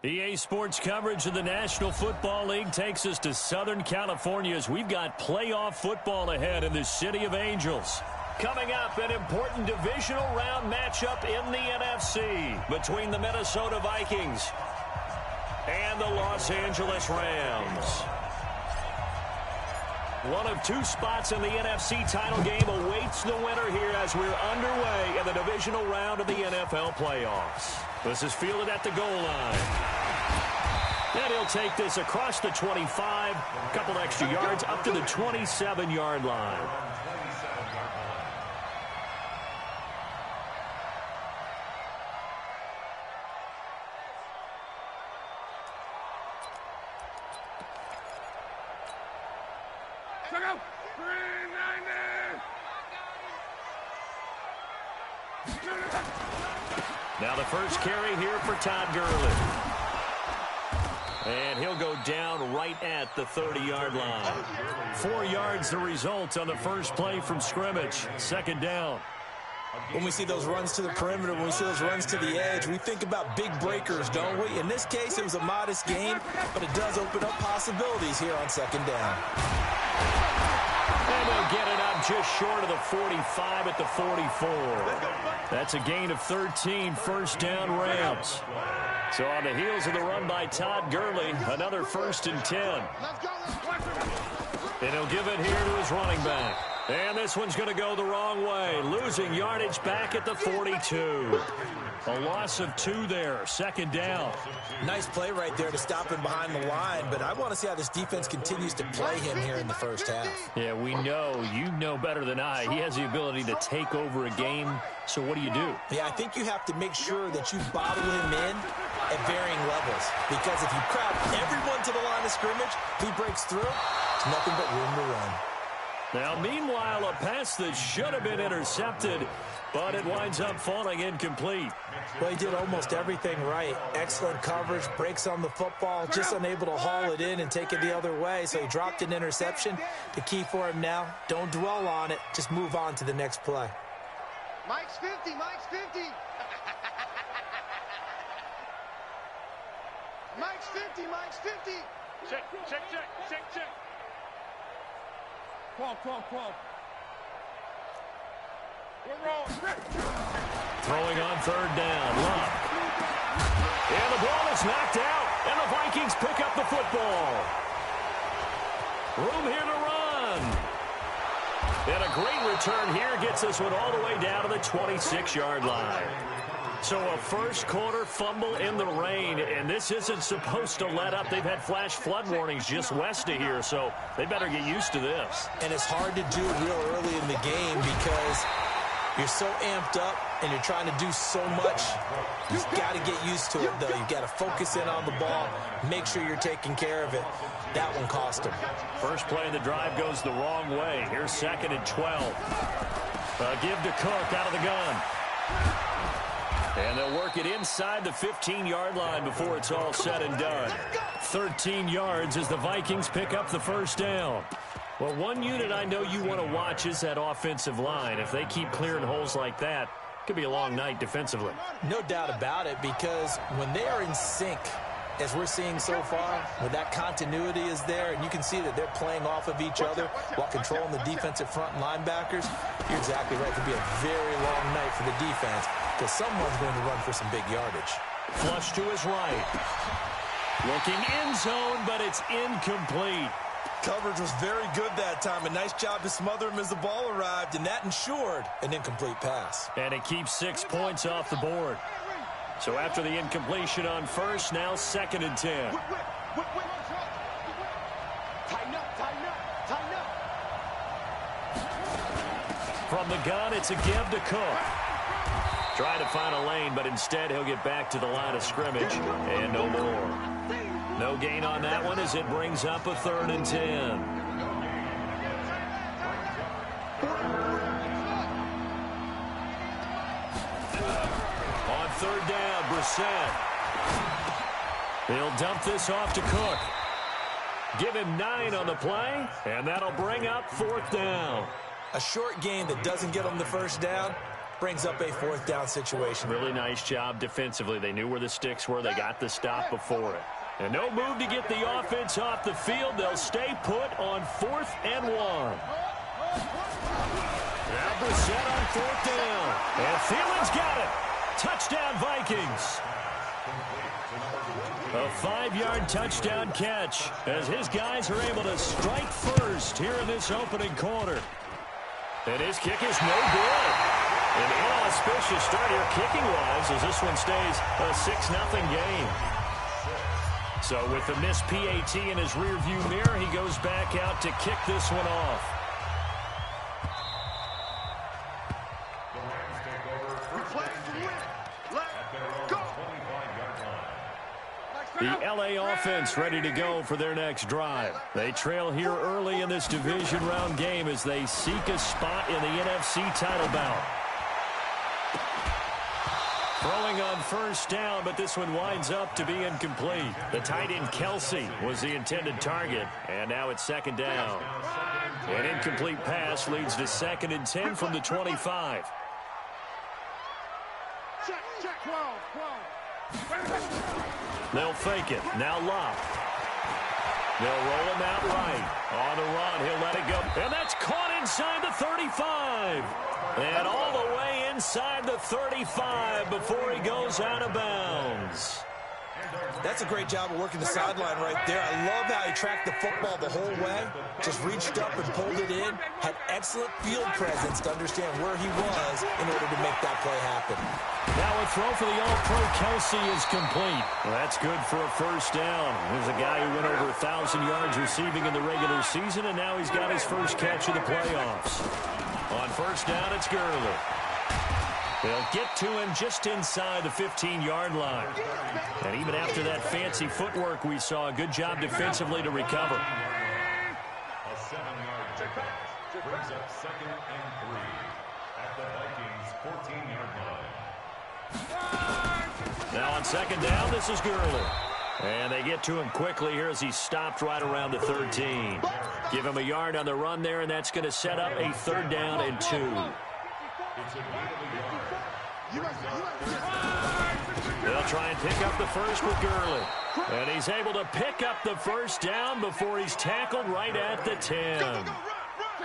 EA Sports coverage of the National Football League takes us to Southern California as we've got playoff football ahead in the City of Angels. Coming up, an important divisional round matchup in the NFC between the Minnesota Vikings and the Los Angeles Rams. One of two spots in the NFC title game awaits the winner here as we're underway in the divisional round of the NFL playoffs. This is fielded at the goal line. And he'll take this across the 25, a couple extra yards up to the 27-yard line. Now the first carry here for Todd Gurley. And he'll go down right at the 30-yard line. 4 yards the result on the first play from scrimmage. Second down. When we see those runs to the perimeter, when we see those runs to the edge, we think about big breakers, don't we? In this case, it was a modest gain, but it does open up possibilities here on second down. And they'll get it up just short of the 45 at the 44. That's a gain of 13, first down Rams. So on the heels of the run by Todd Gurley, another 1st and 10. And he'll give it here to his running back. And this one's going to go the wrong way, losing yardage back at the 42. A loss of 2 there, second down. Nice play right there to stop him behind the line, but I want to see how this defense continues to play him here in the first half. Yeah, we know. You know better than I. He has the ability to take over a game, so what do you do? Yeah, I think you have to make sure that you bottle him in at varying levels, because if you crowd everyone to the line of scrimmage, he breaks through, it's nothing but room to run. Now, meanwhile, a pass that should have been intercepted, but it winds up falling incomplete. Well, he did almost everything right. Excellent coverage, breaks on the football, just unable to haul it in and take it the other way, so he dropped an interception. The key for him now, don't dwell on it, just move on to the next play. Mike's 50, Mike's 50. Mike's 50, Mike's 50. Check. Come. We're wrong. Throwing on third down. Love. And the ball is knocked out. And the Vikings pick up the football. Room here to run. And a great return here gets this one all the way down to the 26-yard line. So a first quarter fumble in the rain, and this isn't supposed to let up. They've had flash flood warnings just west of here, so they better get used to this. And it's hard to do it real early in the game because you're so amped up and you're trying to do so much. You've got to get used to it, though. You've got to focus in on the ball, make sure you're taking care of it. That one cost him. First play of the drive goes the wrong way. Here's 2nd and 12. Give to Cook out of the gun. And they'll work it inside the 15-yard line before it's all said and done. 13 yards as the Vikings pick up the first down. Well, one unit I know you want to watch is that offensive line. If they keep clearing holes like that, it could be a long night defensively. No doubt about it, because when they are in sync, as we're seeing so far, when that continuity is there, and you can see that they're playing off of each other while controlling the defensive front linebackers, you're exactly right. It could be a very long night for the defense because someone's going to run for some big yardage. Flush to his right. Looking end zone, but it's incomplete. Coverage was very good that time. A nice job to smother him as the ball arrived, and that ensured an incomplete pass. And it keeps 6 points off the board. So after the incompletion on first, now 2nd and 10. Tighten up. From the gun, it's a give to Cook. Trying to find a lane, but instead he'll get back to the line of scrimmage. And no more. No gain on that one as it brings up a 3rd and 10. On third down, Brissett. He'll dump this off to Cook. Give him 9 on the play, and that'll bring up 4th down. A short game that doesn't get them the first down, brings up a fourth down situation. Really nice job defensively. They knew where the sticks were. They got the stop before it. And no move to get the offense off the field. They'll stay put on 4th and 1. Now Brissett on 4th down. And Thielen's got it. Touchdown, Vikings. A 5-yard touchdown catch as his guys are able to strike first here in this opening quarter. And his kick is no good. An inauspicious start here kicking-wise as this one stays a 6-0 game. So with the missed PAT in his rearview mirror, he goes back out to kick this one off. The LA offense ready to go for their next drive. They trail here early in this division round game as they seek a spot in the NFC title bout. Throwing on 1st down, but this one winds up to be incomplete. The tight end Kelsey was the intended target, and now it's 2nd down. An incomplete pass leads to 2nd and 10 from the 25. Check, 12. They'll fake it. Now Locke. They'll roll him out right. On the run, he'll let it go. And that's caught inside the 35. And all the way inside the 35 before he goes out of bounds. That's a great job of working the sideline right there. I love how he tracked the football the whole way. Just reached up and pulled it in. Had excellent field presence to understand where he was in order to make that play happen. Now a throw for the All-Pro Kelsey is complete. Well, that's good for a 1st down. There's a guy who went over 1,000 yards receiving in the regular season, and now he's got his first catch of the playoffs. On 1st down, it's Gurley. They'll get to him just inside the 15-yard line. And even after that fancy footwork we saw, a good job defensively to recover. A 7-yard pickup brings up 2nd and 3 at the Vikings' 14-yard line. Now on 2nd down, this is Gurley. And they get to him quickly here as he's stopped right around the 13. Give him a yard on the run there, and that's going to set up a 3rd down and 2. It's a gain of a yard. They'll try and pick up the first with Gurley. And he's able to pick up the 1st down before he's tackled right at the 10.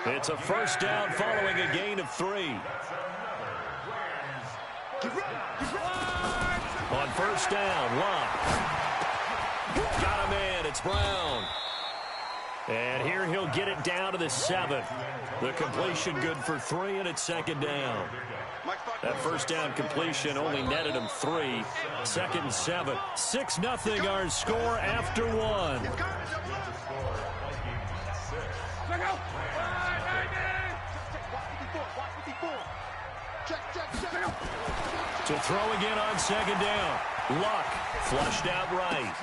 It's a 1st down following a gain of 3. On 1st down, Locke. Got a man, it's Brown. And here he'll get it down to the 7. The completion good for 3, and it's 2nd down. That 1st down completion only netted him 3. 2nd and 7. 6-0 our score after 1. To throw again on 2nd down. Luck flushed out right.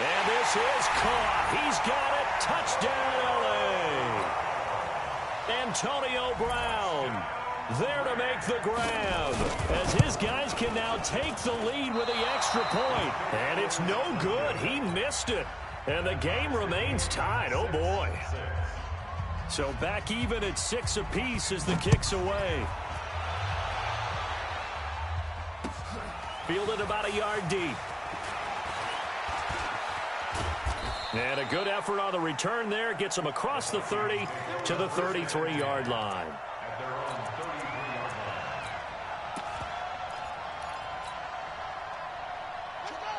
And this is caught. He's got it. Touchdown, L.A. Antonio Brown there to make the grab as his guys can now take the lead with the extra point. And it's no good. He missed it. And the game remains tied. Oh, boy. So back even at 6 apiece as the kick's away. Fielded about a yard deep. And a good effort on the return there. Gets him across the 30 to the 33-yard line.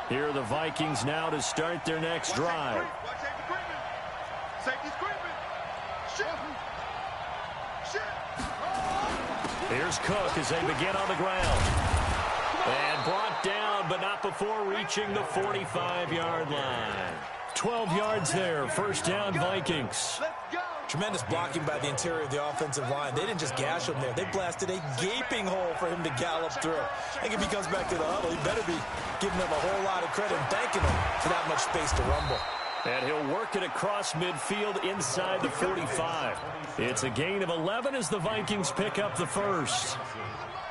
Here are the Vikings now to start their next drive. Here's Cook as they begin on the ground. And brought down, but not before reaching the 45-yard line. 12 yards there. 1st down, Vikings. Tremendous blocking by the interior of the offensive line. They didn't just gash him there. They blasted a gaping hole for him to gallop through. I think if he comes back to the huddle, he better be giving them a whole lot of credit and thanking them for that much space to rumble. And he'll work it across midfield inside the 45. It's a gain of 11 as the Vikings pick up the first.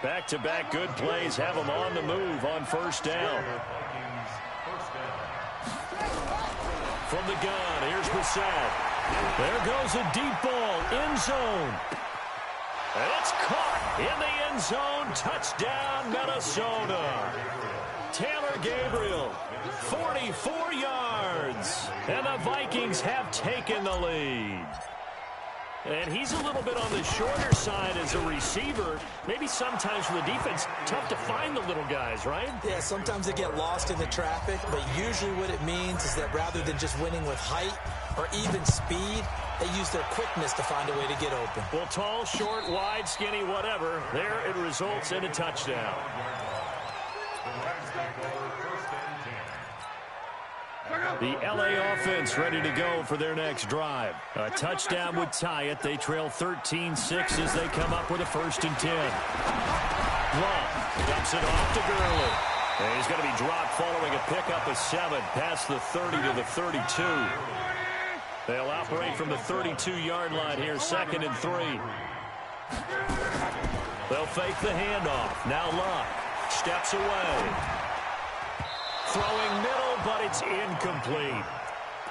Back-to-back good plays have them on the move on 1st down. From the gun, here's Brissett. There goes a deep ball, end zone. And it's caught. In the end zone, touchdown, Minnesota. Taylor Gabriel, 44 yards. And the Vikings have taken the lead. And he's a little bit on the shorter side as a receiver. Maybe sometimes for the defense, tough to find the little guys, right? Yeah, sometimes they get lost in the traffic, but usually what it means is that rather than just winning with height or even speed, they use their quickness to find a way to get open. Well, tall, short, wide, skinny, whatever, there it results in a touchdown. The LA offense ready to go for their next drive. A touchdown would tie it. They trail 13-6 as they come up with a 1st and 10. Love dumps it off to Gurley. And he's going to be dropped following a pickup of 7 past the 30 to the 32. They'll operate from the 32-yard line here, 2nd and 3. They'll fake the handoff. Now Luck steps away. Throwing middle, but it's incomplete.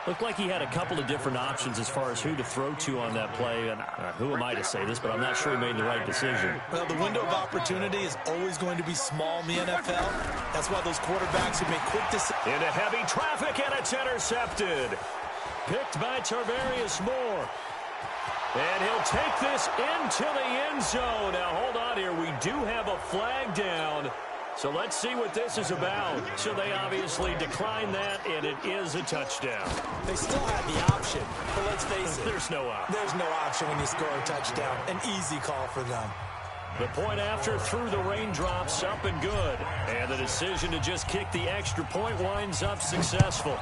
Looked like he had a couple of different options as far as who to throw to on that play. And who am I to say this, but I'm not sure he made the right decision. Well, the window of opportunity is always going to be small in the NFL. That's why those quarterbacks who make quick decisions. Into heavy traffic, and it's intercepted. Picked by Tarvarius Moore. And he'll take this into the end zone. Now, hold on here. We do have a flag down. So let's see what this is about. So they obviously decline that, and it is a touchdown. They still have the option, but let's face it. There's no option. There's no option when you score a touchdown. An easy call for them. The point after through the raindrops, up and good. And the decision to just kick the extra point winds up successful.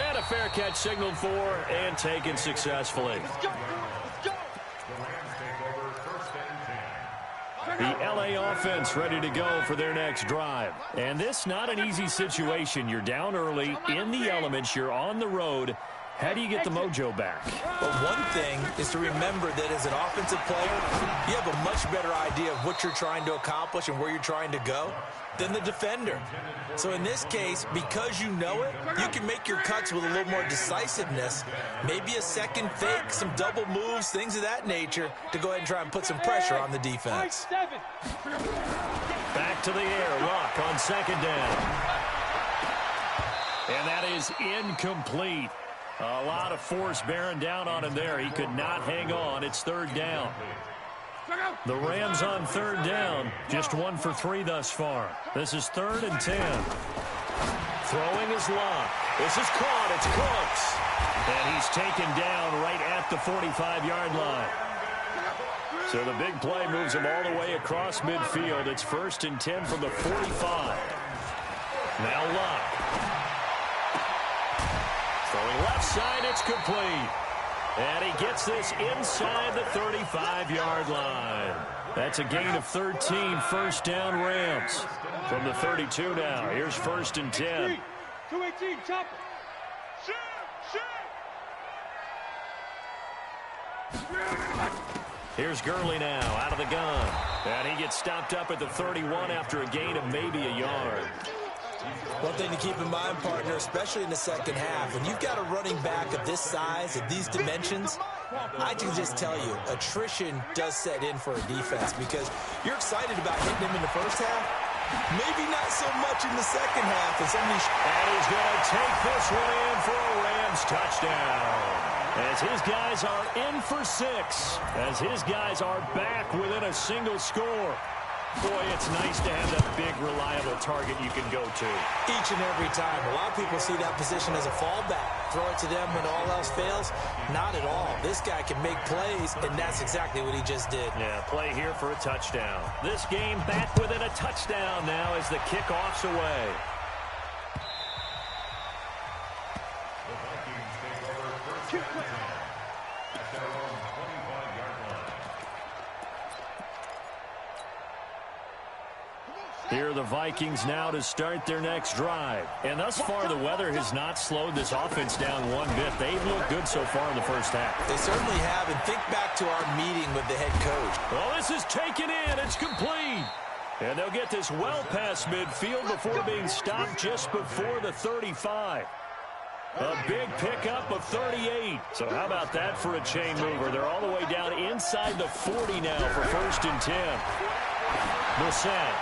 And a fair catch signaled for and taken successfully. Let's go. The LA offense ready to go for their next drive. And this not an easy situation. You're down early, in the elements, you're on the road. How do you get the mojo back? Well, one thing is to remember that as an offensive player, you have a much better idea of what you're trying to accomplish and where you're trying to go than the defender. So in this case, because you know it, you can make your cuts with a little more decisiveness, maybe a second fake, some double moves, things of that nature, to go ahead and try and put some pressure on the defense. Back to the air, Luck on 2nd down. And that is incomplete. A lot of force bearing down on him there. He could not hang on. It's 3rd down. The Rams on 3rd down. Just 1 for 3 thus far. This is 3rd and 10. Throwing is Luck. This is caught. It's Cooks. And he's taken down right at the 45-yard line. So the big play moves him all the way across midfield. It's 1st and 10 from the 45. Now Luck. Throwing left side, it's complete. And he gets this inside the 35-yard line. That's a gain of 13, 1st down Rams. From the 32 now, here's 1st and 10. 218, chop it. Here's Gurley now, out of the gun. And he gets stopped up at the 31 after a gain of maybe a yard. One thing to keep in mind, partner, especially in the second half, when you've got a running back of this size, of these dimensions, I can just tell you, attrition does set in for a defense because you're excited about hitting him in the first half, maybe not so much in the second half. And he's going to take this one in for a Rams touchdown. As his guys are in for 6, as his guys are back within a single score. Boy, it's nice to have that big, reliable target you can go to. Each and every time. A lot of people see that position as a fallback. Throw it to them when all else fails. Not at all. This guy can make plays, and that's exactly what he just did. Yeah, play here for a touchdown. This game back within a touchdown now as the kickoff's away. The Vikings take over 1st and 10 at their own 25-yard line. Here are the Vikings now to start their next drive. And thus far, the weather has not slowed this offense down one bit. They've looked good so far in the first half. They certainly have. And think back to our meeting with the head coach. Well, this is taken in. It's complete. And they'll get this well past midfield before being stopped just before the 35. A big pickup of 38. So how about that for a chain mover? They're all the way down inside the 40 now for 1st and 10. Brissett.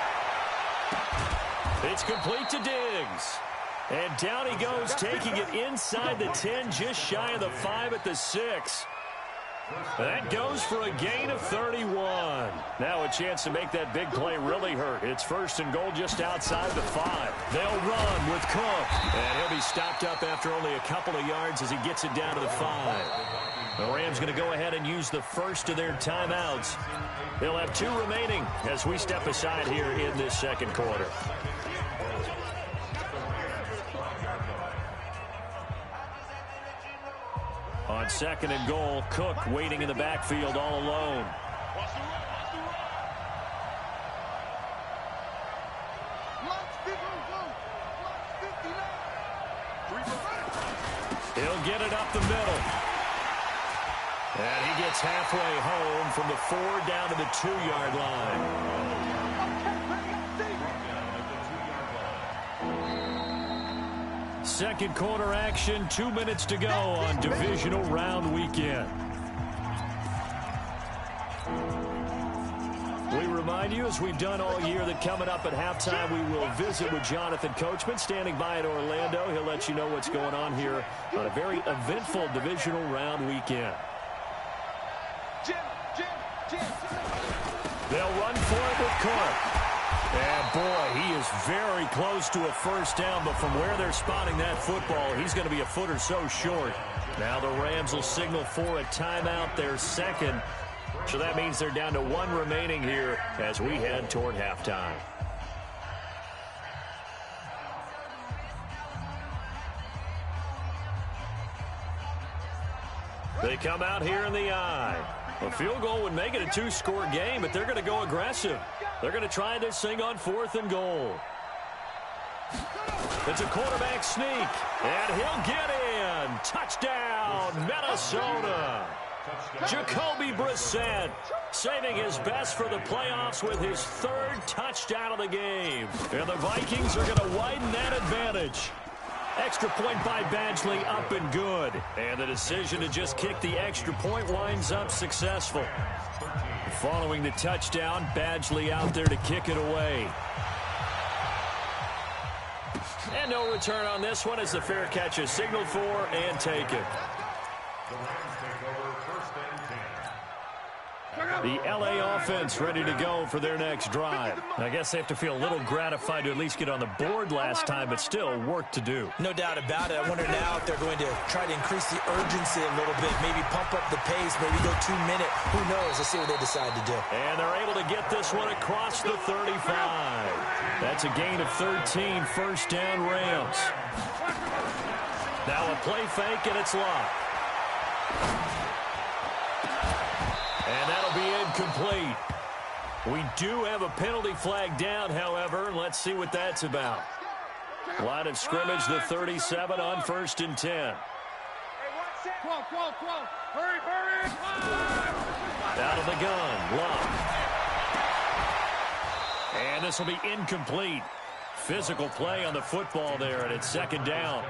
It's complete to Diggs. And down he goes, taking it inside the 10, just shy of the 5 at the 6. That goes for a gain of 31. Now a chance to make that big play really hurt. It's 1st and goal just outside the 5. They'll run with Cook. And he'll be stopped up after only a couple of yards as he gets it down to the 5. The Rams going to go ahead and use the first of their timeouts. They'll have 2 remaining as we step aside here in this second quarter. On 2nd and goal, Cook waiting in the backfield all alone. He'll get it up the middle. And he gets halfway home from the 4 down to the 2-yard line. Second quarter action, 2 minutes to go on divisional round weekend. We remind you, as we've done all year, that coming up at halftime we will visit with Jonathan Coachman standing by in Orlando. He'll let you know what's going on here on a very eventful divisional round weekend. They'll run for it with Cook. And, boy, he is very close to a first down, but from where they're spotting that football, he's going to be a foot or so short. Now the Rams will signal for a timeout, their second. So that means they're down to 1 remaining here as we head toward halftime. They come out here in the eye. A field goal would make it a 2-score game, but they're going to go aggressive. They're going to try this thing on 4th and goal. It's a quarterback sneak, and he'll get in. Touchdown, Minnesota. Jacoby Brissett saving his best for the playoffs with his 3rd touchdown of the game. And the Vikings are going to widen that advantage. Extra point by Badgley, up and good. And the decision to just kick the extra point winds up successful. Following the touchdown, Badgley out there to kick it away. And no return on this one as the fair catch is signaled for and taken. The Rams take over 1st and 10. The L.A. offense ready to go for their next drive. I guess they have to feel a little gratified to at least get on the board last time, but still work to do. No doubt about it. I wonder now if they're going to try to increase the urgency a little bit, maybe pump up the pace, maybe go 2-minute. Who knows? Let's see what they decide to do. And they're able to get this one across the 35. That's a gain of 13, 1st down Rams. Now a play fake, and it's locked. And that'll be incomplete. We do have a penalty flag down, however. Let's see what that's about. Line of scrimmage, the 37 on 1st and 10. Out of the gun, Love. And this will be incomplete. Physical play on the football there, and it's 2nd down.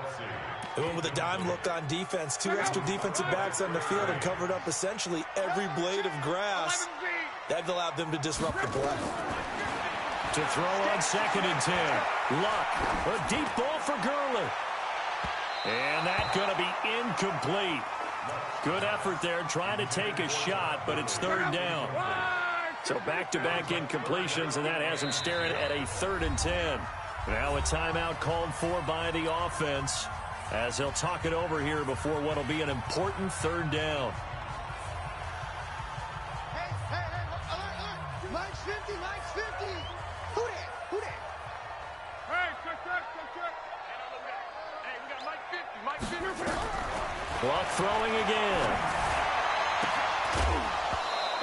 They went with a dime look on defense. 2 extra defensive backs on the field and covered up essentially every blade of grass. That allowed them to disrupt the play. To throw on 2nd and 10. Luck. A deep ball for Gurley. And that's going to be incomplete. Good effort there trying to take a shot, but it's 3rd down. So back-to-back incompletions, and that has him staring at a 3rd and 10. Now a timeout called for by the offense, as they'll talk it over here before what will be an important 3rd down. Hey, Mike's 50, Mike's 50. Who that? Hey, check. Hey, we got Mike 50, Clock throwing again.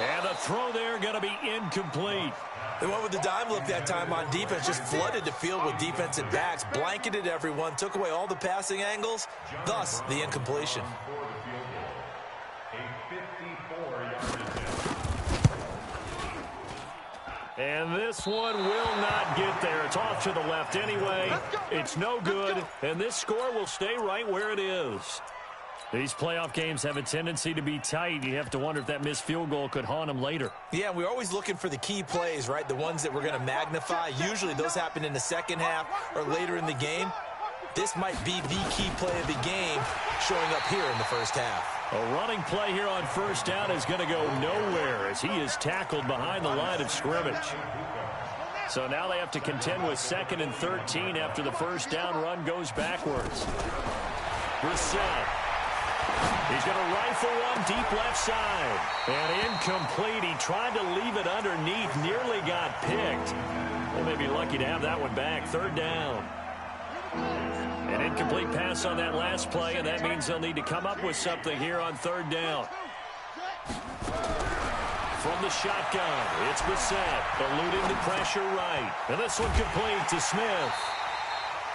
And the throw there going to be incomplete. They went with the dime look that time on defense, just flooded the field with defensive backs, blanketed everyone, took away all the passing angles, thus the incompletion. And this one will not get there. It's off to the left anyway. It's no good, and this score will stay right where it is. These playoff games have a tendency to be tight. You have to wonder if that missed field goal could haunt them later. Yeah, we're always looking for the key plays, right? The ones that we're going to magnify. Usually those happen in the second half or later in the game. This might be the key play of the game showing up here in the first half. A running play here on first down is going to go nowhere as he is tackled behind the line of scrimmage. So now they have to contend with 2nd and 13 after the first down run goes backwards. Brissett. He's going to rifle one deep left side. And incomplete. He tried to leave it underneath. Nearly got picked. They may be lucky to have that one back. 3rd down. An incomplete pass on that last play, and that means they'll need to come up with something here on 3rd down. From the shotgun, it's Brissett, eluding the pressure right. And this one complete to Smith.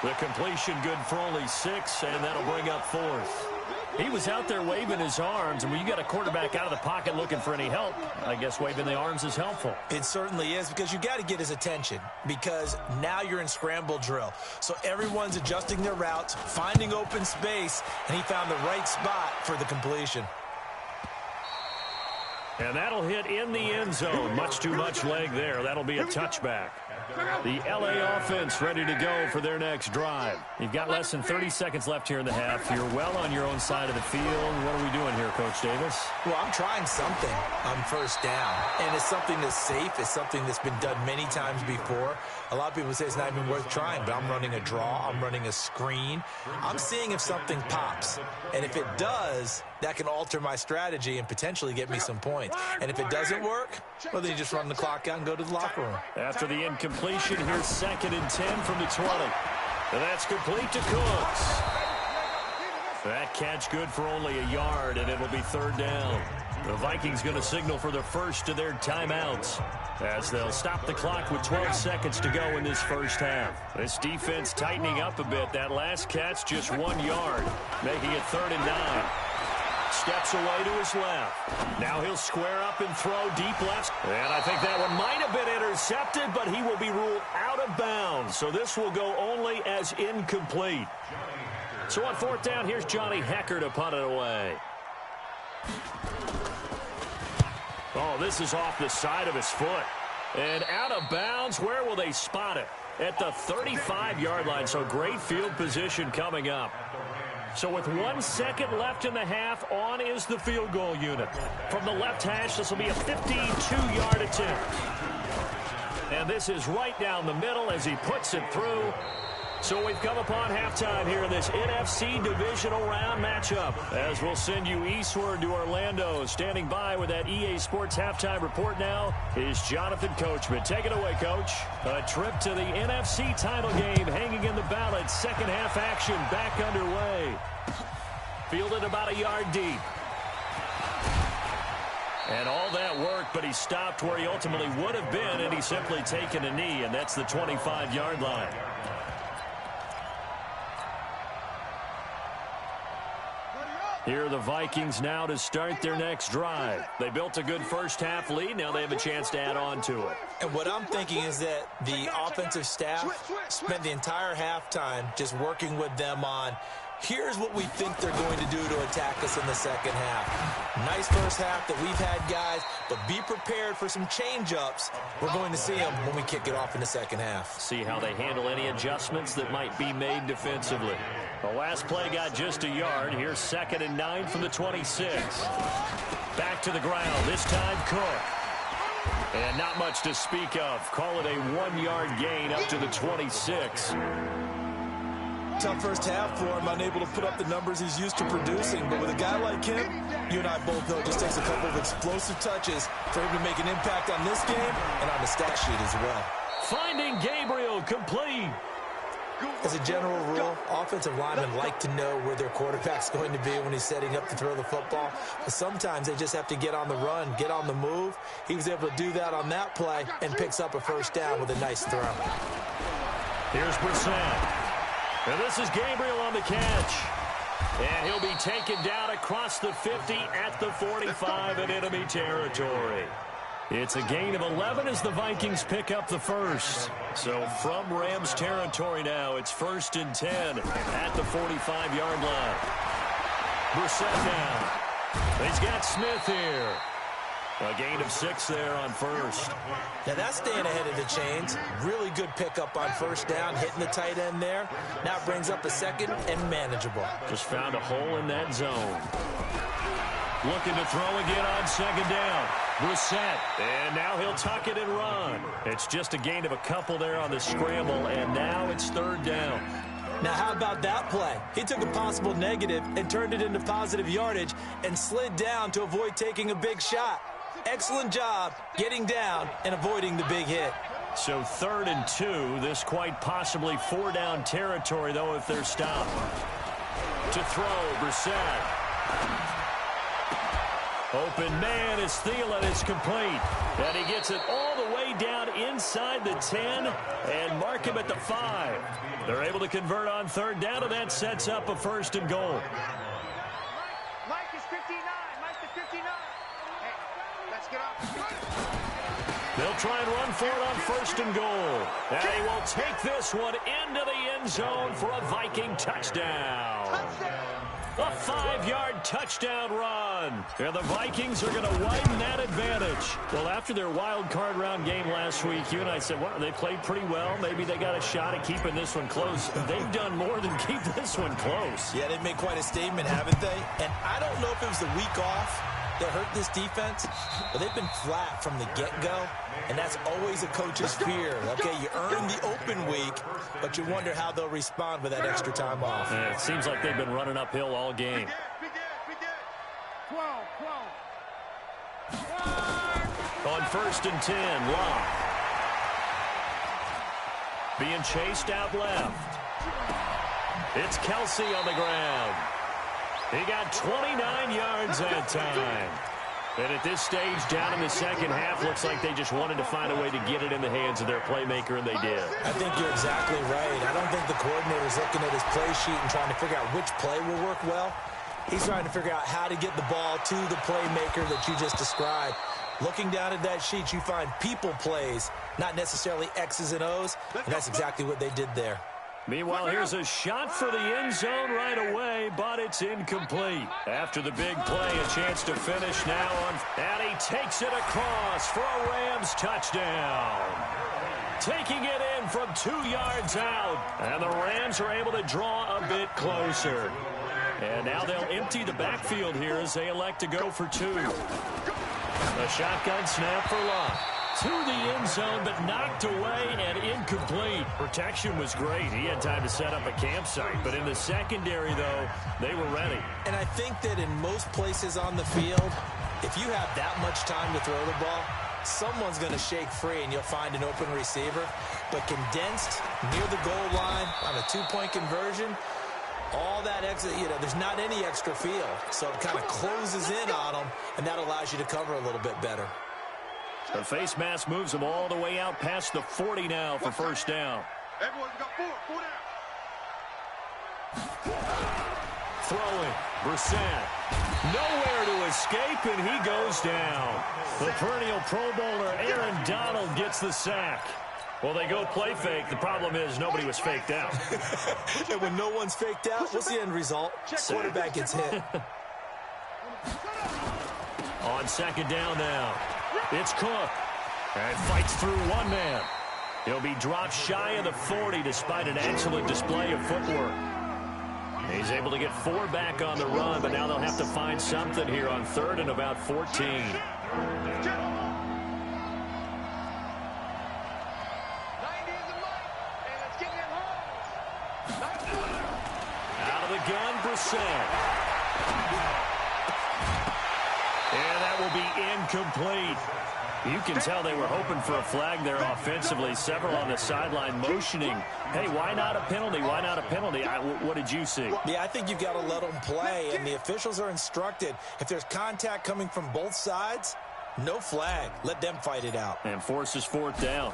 The completion good for only 6, and that'll bring up 4th. He was out there waving his arms, and when you got a quarterback out of the pocket looking for any help, I guess waving the arms is helpful. It certainly is, because you got to get his attention, because now you're in scramble drill. So everyone's adjusting their routes, finding open space, and he found the right spot for the completion. And that'll hit in the end zone. Much too much leg there. That'll be a touchback. The LA offense ready to go for their next drive. You've got less than 30 seconds left here in the half. You're well on your own side of the field. What are we doing here, Coach Davis? Well, I'm trying something on first down, and it's something that's safe. It's something that's been done many times before. A lot of people say it's not even worth trying, but I'm running a draw. I'm running a screen. I'm seeing if something pops, and if it does, that can alter my strategy and potentially get me some points. And if it doesn't work, well, then you just run the clock out and go to the locker room. After the incompletion, here's 2nd and 10 from the 20. And that's complete to Cooks. That catch good for only a yard, and it'll be 3rd down. The Vikings going to signal for the first of their timeouts as they'll stop the clock with 12 seconds to go in this first half. This defense tightening up a bit. That last catch just 1 yard, making it 3rd and 9. Steps away to his left. Now he'll square up and throw deep left. And I think that one might have been intercepted, but he will be ruled out of bounds. So this will go only as incomplete. So on 4th down, here's Johnny Hecker to punt it away. Oh, this is off the side of his foot. And out of bounds. Where will they spot it? At the 35-yard line. So great field position coming up. So with 1 second left in the half, on is the field goal unit. From the left hash, this will be a 52-yard attempt. And this is right down the middle as he puts it through. So we've come upon halftime here in this NFC divisional round matchup. As we'll send you eastward to Orlando. Standing by with that EA Sports halftime report now is Jonathan Coachman. Take it away, Coach. A trip to the NFC title game hanging in the balance. Second half action back underway. Fielded about a yard deep. And all that work, but he stopped where he ultimately would have been, and he's simply taken a knee, and that's the 25-yard line. Here are the Vikings now to start their next drive. They built a good first half lead. Now they have a chance to add on to it. And what I'm thinking is that the offensive staff spent the entire halftime just working with them on, here's what we think they're going to do to attack us in the second half. Nice first half that we've had, guys, but be prepared for some change-ups. We're going to see them when we kick it off in the second half. See how they handle any adjustments that might be made defensively. The last play got just a yard. Here's 2nd and 9 from the 26. Back to the ground. This time Cook. And not much to speak of. Call it a 1-yard gain up to the 26. Tough first half for him, unable to put up the numbers he's used to producing. But with a guy like him, you and I both know it just takes a couple of explosive touches for him to make an impact on this game and on the stat sheet as well. Finding Gabriel complete. As a general rule, offensive linemen like to know where their quarterback's going to be when he's setting up to throw the football. But sometimes they just have to get on the run, get on the move. He was able to do that on that play and picks up a first down with a nice throw. Here's Brissett. And this is Gabriel on the catch. And he'll be taken down across the 50 at the 45 in enemy territory. It's a gain of 11 as the Vikings pick up the first. So from Rams territory now, it's 1st and 10 at the 45-yard line. Brissett down. He's got Smith here. A gain of 6 there on first. Now that's staying ahead of the chains. Really good pickup on first down, hitting the tight end there. Now it brings up a second and manageable. Just found a hole in that zone. Looking to throw again on second down. Brissett, and now he'll tuck it and run. It's just a gain of a couple there on the scramble, and now it's 3rd down. Now how about that play? He took a possible negative and turned it into positive yardage and slid down to avoid taking a big shot. Excellent job getting down and avoiding the big hit. So 3rd and 2. This quite possibly 4-down territory, though, if they're stopped. To throw, Brissett. Open man is Thielen. It's complete. And he gets it all the way down inside the 10 and mark him at the 5. They're able to convert on 3rd down, and that sets up a 1st and goal. Mike is 59. Mike is 59. Hey, let's get off. They'll try and run for it on 1st and goal. And he will take this one into the end zone for a Viking touchdown. A 5-yard touchdown run. And the Vikings are going to widen that advantage. Well, after their wild card round game last week, you and I said, well, they played pretty well. Maybe they got a shot at keeping this one close. They've done more than keep this one close. Yeah, they've made quite a statement, haven't they? And I don't know if it was the week off that hurt this defense, but they've been flat from the get-go, and that's always a coach's fear. Okay, you earn the open week, but you wonder how they'll respond with that extra time off. Yeah, it seems like they've been running uphill all game. 12. On 1st and 10, Locke. Being chased out left. It's Kelsey on the ground. He got 29 yards that time. And at this stage, down in the second half, looks like they just wanted to find a way to get it in the hands of their playmaker, and they did. I think you're exactly right. I don't think the coordinator's looking at his play sheet and trying to figure out which play will work well. He's trying to figure out how to get the ball to the playmaker that you just described. Looking down at that sheet, you find people plays, not necessarily X's and O's, and that's exactly what they did there. Meanwhile, here's a shot for the end zone right away, but it's incomplete. After the big play, a chance to finish now on, and he takes it across for a Rams touchdown. Taking it in from 2 yards out, and the Rams are able to draw a bit closer. And now they'll empty the backfield here as they elect to go for 2. A shotgun snap for Locke. To the end zone, but knocked away and incomplete. Protection was great. He had time to set up a campsite. But in the secondary, though, they were ready. And I think that in most places on the field, if you have that much time to throw the ball, someone's going to shake free and you'll find an open receiver. But condensed near the goal line on a 2-point conversion, all that extra, there's not any extra field. So it kind of closes in on them, and that allows you to cover a little bit better. The face mask moves them all the way out past the 40 now for 1st down. Everyone's got 4 down. Throwing, Brissett. Nowhere to escape, and he goes down. The perennial Pro Bowler Aaron Donald gets the sack. Well, they go play fake. The problem is nobody was faked out. And when no one's faked out, what's the end result? Quarterback gets hit. On 2nd down now, it's Cook. And fights through one man. He'll be dropped shy of the 40 despite an excellent display of footwork. He's able to get 4 back on the run, but now they'll have to find something here on 3rd and about 14. Out of the gun, Brissett. And that will be incomplete. You can tell they were hoping for a flag there offensively. Several on the sideline motioning, hey, why not a penalty? Why not a penalty? What did you see? Yeah, I think you've got to let them play, and the officials are instructed. If there's contact coming from both sides, no flag. Let them fight it out. And forces 4th down.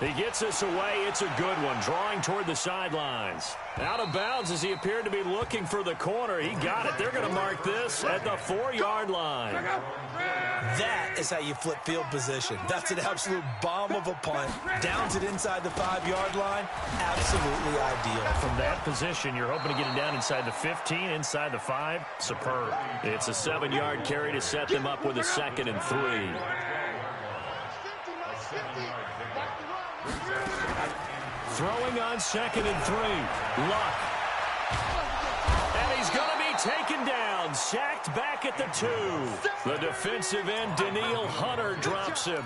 He gets this away. It's a good one, drawing toward the sidelines. Out of bounds as he appeared to be looking for the corner. He got it. They're going to mark this at the 4-yard line. That is how you flip field position. That's an absolute bomb of a punt. Downs it inside the 5-yard line. Absolutely ideal. From that position, you're hoping to get it down inside the 15, inside the 5. Superb. It's a 7-yard carry to set them up with a 2nd and 3. Throwing on 2nd and 3. Luck. And he's going to be taken down. Sacked back at the 2. The defensive end, Daniil Hunter, drops him.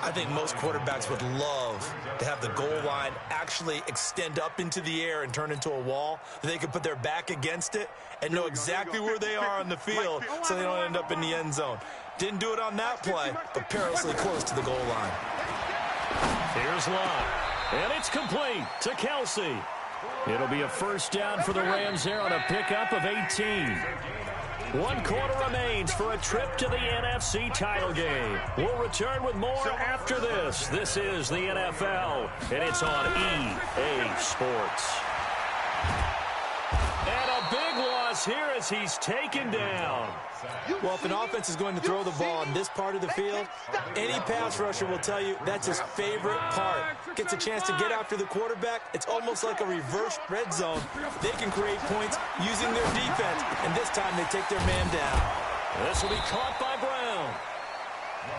I think most quarterbacks would love to have the goal line actually extend up into the air and turn into a wall. They could put their back against it and know exactly where they are on the field so they don't end up in the end zone. Didn't do it on that play, but perilously close to the goal line. Here's Luck. And it's complete to Kelsey. It'll be a 1st down for the Rams there on a pickup of 18. 1 quarter remains for a trip to the NFC title game. We'll return with more after this. This is the NFL, and it's on EA Sports. And a big loss here as he's taken down. Well, if an offense is going to throw the ball in this part of the field, any pass rusher will tell you that's his favorite part. Gets a chance to get after the quarterback. It's almost like a reverse red zone. They can create points using their defense, and this time they take their man down. This will be caught by Brown.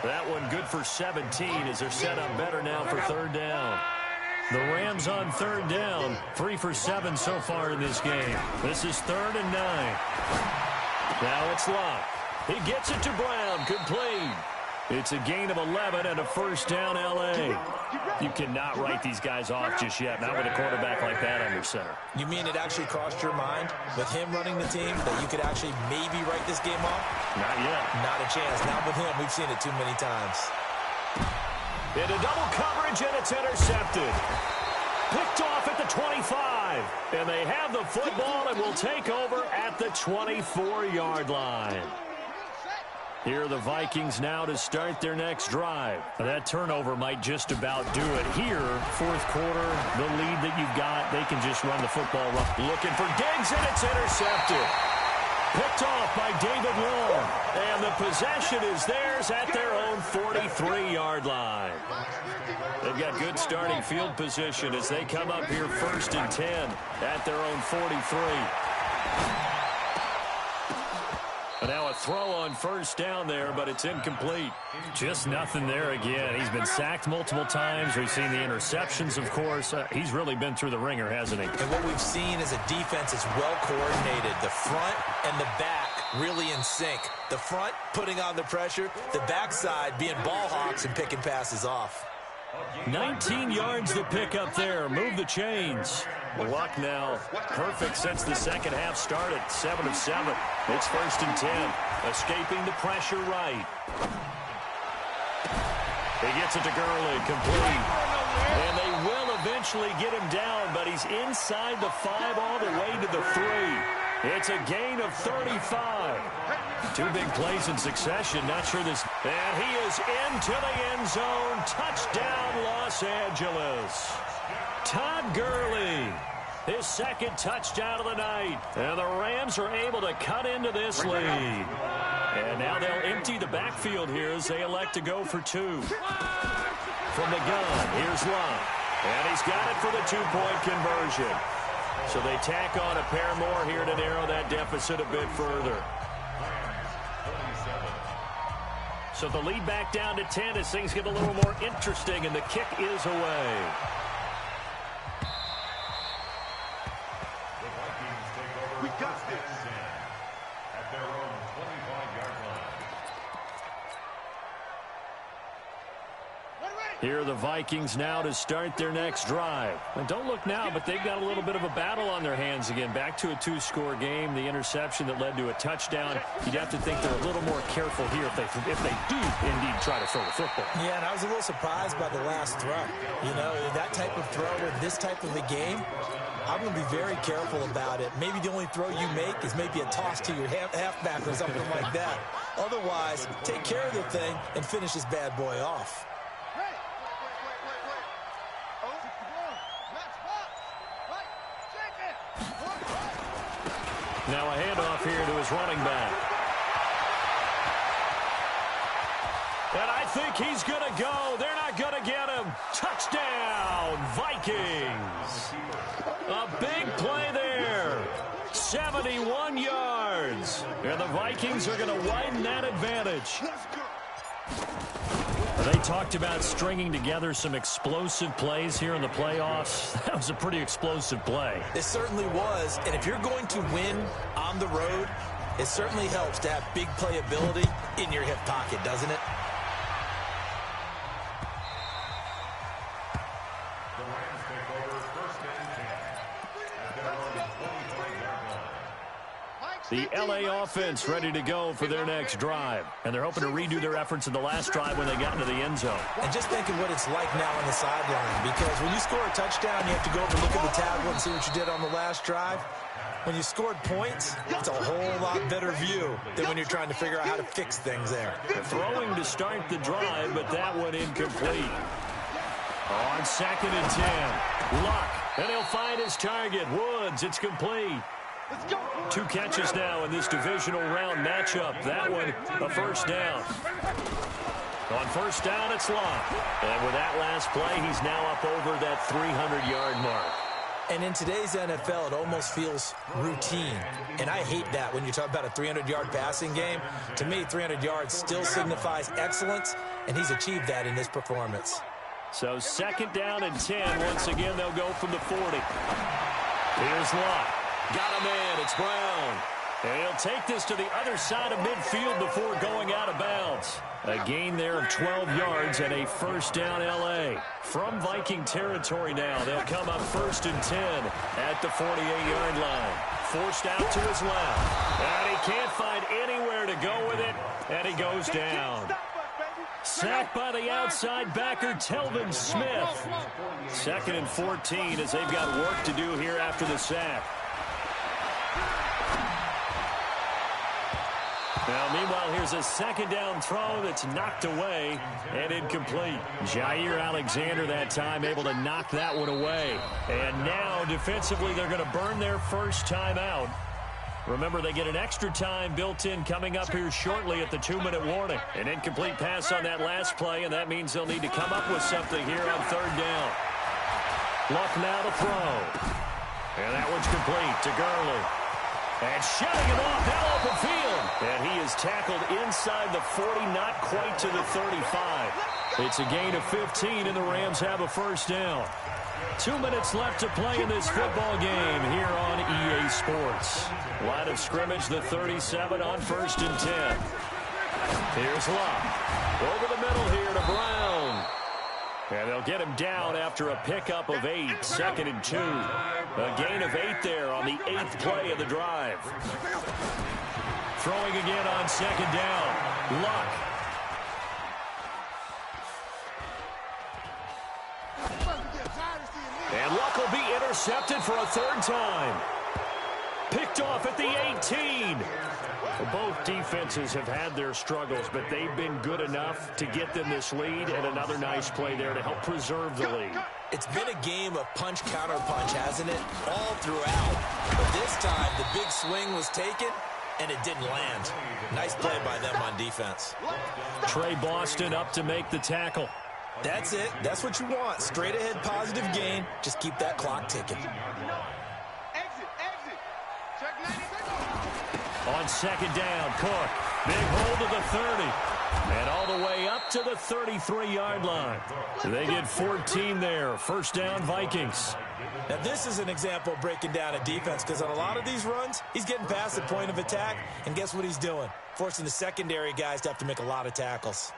That one good for 17 as they're set up better now for 3rd down. The Rams on 3rd down, 3 for 7 so far in this game. This is 3rd and 9. Now it's Luck. He gets it to Brown, complete. It's a gain of 11 and a 1st down, L.A. You cannot write these guys off just yet, not with a quarterback like that under center. You mean it actually crossed your mind with him running the team that you could actually maybe write this game off? Not yet. Not a chance. Not with him. We've seen it too many times. Into double coverage, and it's intercepted. Picked off at the 25. And they have the football and will take over at the 24-yard line. Here are the Vikings now to start their next drive. That turnover might just about do it. Here, 4th quarter, the lead that you've got, they can just run the football. Looking for Diggs, and it's intercepted. Picked off by David Long. And the possession is theirs at their own 43-yard line. They've got good starting field position as they come up here 1st and 10 at their own 43. And now a throw on 1st down there, but it's incomplete. Just nothing there again. He's been sacked multiple times. We've seen the interceptions, of course. He's really been through the ringer, hasn't he? And what we've seen is a defense that's well coordinated. The front and the back really in sync. The front putting on the pressure, the backside being ball hawks and picking passes off. 19 yards to pick up there. Move the chains. Luck now perfect since the second half started. 7 of 7. It's 1st and 10. Escaping the pressure right. He gets it to Gurley. Complete. And they will eventually get him down, but he's inside the 5 all the way to the 3. It's a gain of 35. 2 big plays in succession. Not sure this. And he is into the end zone. Touchdown, Los Angeles. Todd Gurley, his 2nd touchdown of the night. And the Rams are able to cut into this lead. And now they'll empty the backfield here as they elect to go for 2. From the gun, here's Luck. And he's got it for the 2-point conversion. So they tack on a pair more here to narrow that deficit a bit further. So the lead back down to 10 as things get a little more interesting, and the kick is away. We got this at their own 25-yard line. Here are the Vikings now to start their next drive. And don't look now, but they've got a little bit of a battle on their hands again. Back to a 2-score game. The interception that led to a touchdown. You'd have to think they're a little more careful here if they do indeed try to throw the football. Yeah, and I was a little surprised by the last throw. You know, that type of throw in this type of a game, I'm going to be very careful about it. Maybe the only throw you make is maybe a toss to your halfback or something like that. Otherwise, take care of the thing and finish this bad boy off. Now a handoff here to his running back. And I think he's going to go. They're not going to get him. Touchdown, Vikings. A big play there. 71 yards. And the Vikings are going to widen that advantage. They talked about stringing together some explosive plays here in the playoffs. That was a pretty explosive play. It certainly was. And if you're going to win on the road, it certainly helps to have big playability in your hip pocket, doesn't it? The L.A. offense ready to go for their next drive. And they're hoping to redo their efforts in the last drive when they got into the end zone. And just think of what it's like now on the sideline. Because when you score a touchdown, you have to go over and look at the tablet and see what you did on the last drive. When you scored points, it's a whole lot better view than when you're trying to figure out how to fix things there. Throwing to start the drive, but that one incomplete. On 2nd and 10. Luck. And he'll find his target. Woods. It's complete. 2 catches now in this divisional round matchup. That one, a first down. On first down, it's Luck. And with that last play, he's now up over that 300-yard mark. And in today's NFL, it almost feels routine. And I hate that when you talk about a 300-yard passing game. To me, 300 yards still signifies excellence, and he's achieved that in this performance. So 2nd down and 10. Once again, they'll go from the 40. Here's Luck. Got him in. It's Brown. And he'll take this to the other side of midfield before going out of bounds. A gain there of 12 yards and a first down L.A. From Viking territory now, they'll come up 1st and 10 at the 48-yard line. Forced out to his left. And he can't find anywhere to go with it, and he goes down. Sacked by the outside backer, Telvin Smith. 2nd and 14 as they've got work to do here after the sack. Now, meanwhile, here's a 2nd down throw that's knocked away and incomplete. Jair Alexander that time able to knock that one away. And now, defensively, they're going to burn their first time out. Remember, they get an extra time built in coming up here shortly at the 2-minute warning. An incomplete pass on that last play, and that means they'll need to come up with something here on 3rd down. Luck now to throw. And that one's complete to Gurley. And shutting him off that open field. And he is tackled inside the 40, not quite to the 35. It's a gain of 15, and the Rams have a first down. 2 minutes left to play in this football game here on EA Sports. Line of scrimmage, the 37 on 1st and 10. Here's Luck. Over the middle here to Brown. And they'll get him down after a pickup of 8, 2nd and 2. A gain of 8 there on the 8th play of the drive. Throwing again on 2nd down. Luck. And Luck will be intercepted for a 3rd time. Picked off at the 18. Both defenses have had their struggles, but they've been good enough to get them this lead, and another nice play there to help preserve the lead. It's been a game of punch-counter-punch, hasn't it? All throughout. But this time, the big swing was taken, and it didn't land. Nice play by them on defense. Trey Boston up to make the tackle. That's it. That's what you want. Straight-ahead positive gain. Just keep that clock ticking. On 2nd down, Cook. Big hole to the 30. And all the way up to the 33-yard line. They get 14 there. First down, Vikings. Now, this is an example of breaking down a defense, because on a lot of these runs, he's getting past the point of attack, and guess what he's doing? Forcing the secondary guys to have to make a lot of tackles.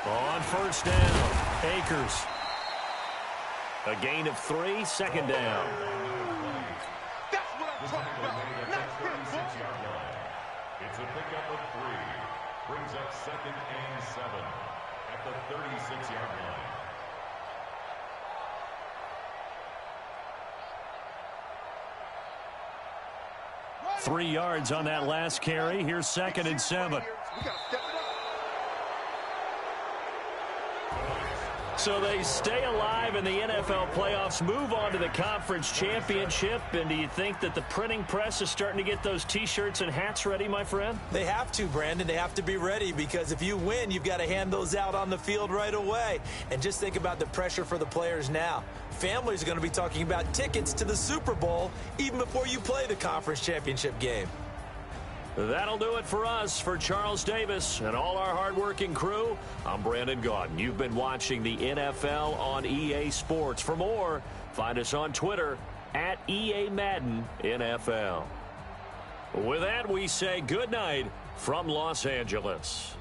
On first down, Akers. A gain of 3, 2nd down. That's what I'm talking about. It's a pickup of 3. Brings up 2nd and 7 at the 36-yard line. 3 yards on that last carry. Here's 2nd and 7. We gotta step it up. So they stay alive in the NFL playoffs, move on to the conference championship. And do you think that the printing press is starting to get those T-shirts and hats ready, my friend? They have to, Brandon. They have to be ready, because if you win, you've got to hand those out on the field right away. And just think about the pressure for the players now. Families are going to be talking about tickets to the Super Bowl even before you play the conference championship game. That'll do it for us. For Charles Davis and all our hardworking crew, I'm Brandon Gaudin. You've been watching the NFL on EA Sports. For more, find us on Twitter at EA Madden NFL. With that, we say good night from Los Angeles.